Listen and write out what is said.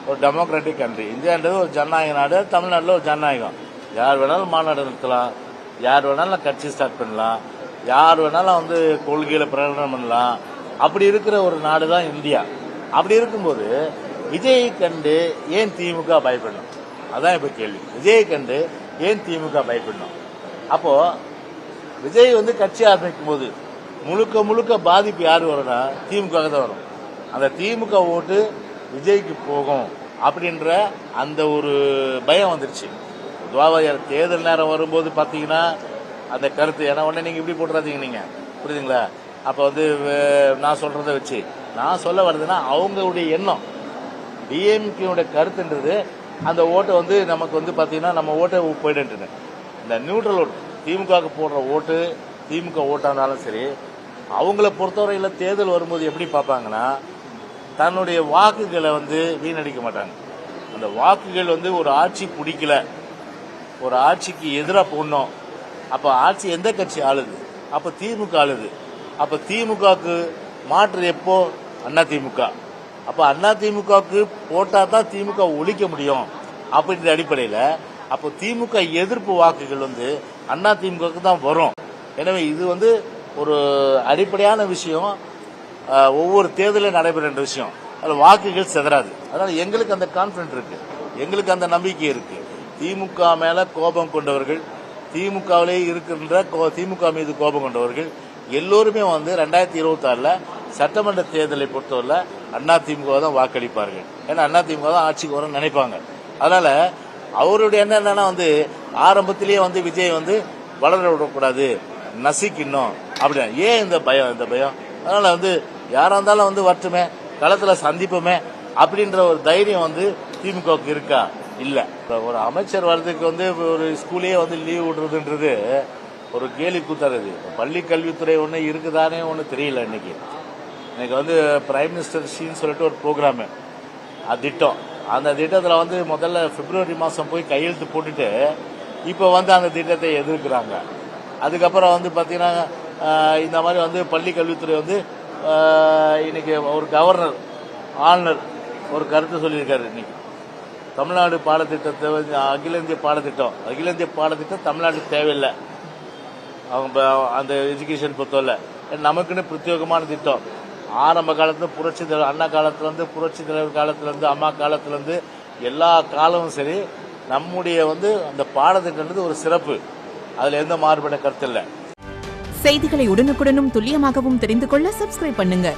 ஒரு democratic country. இந்தியான்றது ஒரு ஜனநாயக நாடு. தமிழ்நாட்டில் ஒரு ஜனநாயகம். யார் வேணாலும் மாநாடு நடத்தலாம், யார் வேணாலும் கட்சி ஸ்டார்ட் பண்ணலாம், யார் வேணாலும் வந்து கொள்கையில பிரகடனம் பண்ணலாம். அப்படி இருக்கிற ஒரு நாடு தான் இந்தியா. அப்படி இருக்கும்போது விஜயை கண்டு ஏன் திமுக பயப்படணும்? அதான் இப்ப கேள்வி. விஜயை கண்டு ஏன் திமுக பயப்படணும்? அப்போ விஜய் வந்து கட்சி ஆரம்பிக்கும் போது முழுக்க முழுக்க பாதிப்பு யாரு வரும்னா திமுக தான் வரும். அந்த திமுக ஓட்டு விஜய்க்கு போகும் அப்படின்ற அந்த ஒரு பயம் வந்துருச்சு. பொதுவாக தேர்தல் நேரம் வரும்போது பாத்தீங்கன்னா அந்த கருத்து ஏன்னா உடனே நீங்க இப்படி போட்டுறாதீங்க, நீங்க புரியுதுங்களா? அப்ப வந்து நான் சொல்றத வச்சு நான் சொல்ல வர்றதுன்னா அவங்களுடைய எண்ணம் டிஎம்கே கருத்துன்றது அந்த ஓட்டை வந்து நமக்கு வந்து பாத்தீங்கன்னா நம்ம ஓட்டை போயிட்டு இந்த நியூட்ரல் ஓட்டு திமுக போடுற ஓட்டு திமுக ஓட்டா இருந்தாலும் சரி, அவங்கள பொறுத்தவரையில தேர்தல் வரும்போது எப்படி பார்ப்பாங்கன்னா தன்னுடைய வாக்குகளை வந்து வீணடிக்க மாட்டாங்க. அந்த வாக்குகள் வந்து ஒரு ஆட்சி பிடிக்கல, ஒரு ஆட்சிக்கு எதிராக போடணும். அப்ப ஆட்சி எந்த கட்சி ஆளுது? அப்ப திமுக ஆளுது. அப்ப திமுகவுக்கு மாற்று எப்போ? அண்ணா திமுக. அப்ப அண்ணா திமுகவுக்கு போட்டா தான் திமுக ஒழிக்க முடியும் அப்படின்ற அடிப்படையில அப்போ திமுக எதிர்ப்பு வாக்குகள் வந்து அண்ணா திமுகவுக்கு தான் வரும். எனவே இது வந்து ஒரு அடிப்படையான விஷயம். ஒவ்வொரு தேர்தலும் நடைபெறுகின்ற விஷயம். அதில் வாக்குகள் சிதறாது. அதனால எங்களுக்கு அந்த கான்பிடன்ட் இருக்கு, எங்களுக்கு அந்த நம்பிக்கை இருக்கு. திமுக மேல கோபம் கொண்டவர்கள், திமுகவிலே இருக்கின்ற திமுக மீது கோபம் கொண்டவர்கள் எல்லோருமே வந்து 2026 சட்டமன்ற தேர்தலை பொறுத்தவரை அண்ணா திமுக தான் வாக்களிப்பார்கள். ஏன்னா அண்ணா திமுக தான் ஆட்சிக்கு வரும்னு நினைப்பாங்க. அதனால அவருடைய எண்ணம் என்னன்னா வந்து ஆரம்பத்திலேயே வந்து விஜய் வந்து வளர விடக்கூடாது, நசிக்கணும் அப்படின்னா. ஏன் இந்த பயம்? அதனால வந்து யாரா இருந்தாலும் வந்து வரட்டுமே, களத்துல சந்திப்போமே அப்படின்ற ஒரு தைரியம் வந்து திமுகவுக்கு இருக்கா? இல்ல. ஒரு அமைச்சர் வர்றதுக்கு வந்து ஒரு ஸ்கூலே வந்து லீவ் விடுறதுன்றது ஒரு கேலி கூத்தாது. பள்ளி கல்வித்துறை ஒண்ணு இருக்குதானே ஒண்ணு தெரியல. இன்னைக்கு வந்து பிரைம் மினிஸ்டர் ஷீன்னு சொல்லிட்டு ஒரு ப்ரோக்ராம், திட்டம். அந்த திட்டத்தில் வந்து முதல்ல பிப்ரவரி மாசம் போய் கையெழுத்து போட்டுட்டு இப்போ வந்து அந்த திட்டத்தை எதிர்க்கிறாங்க. அதுக்கப்புறம் வந்து பாத்தீங்கன்னா இந்த மாதிரி வந்து பள்ளி கல்வித்துறை வந்து இன்னைக்கு ஒரு கவர்னர் ஆளுநர் ஒரு கருத்து சொல்லியிருக்காரு. இன்னைக்கு தமிழ்நாடு பாடத்திட்டத்தை அகில இந்திய பாடத்திட்டம் தமிழ்நாட்டுக்கு தேவையில்லை. அவங்க அந்த எஜுகேஷன் பொறுத்தவரை நமக்குன்னு பிரத்யேகமான திட்டம். ஆரம்ப காலத்துல புரட்சி தலைவர் அண்ணா காலத்துல இருந்து, புரட்சி தலைவர் காலத்துல இருந்து, அம்மா காலத்துல இருந்து எல்லா காலமும் சரி நம்முடைய வந்து அந்த பாடத்திட்டம்ன்றது ஒரு சிறப்பு. அதுல எந்த மாறுபட்ட கருத்து இல்லை. செய்திகளை உடனுக்குடனும் துல்லியமாகவும் தெரிந்து கொள்ள சப்ஸ்கிரைப் பண்ணுங்க.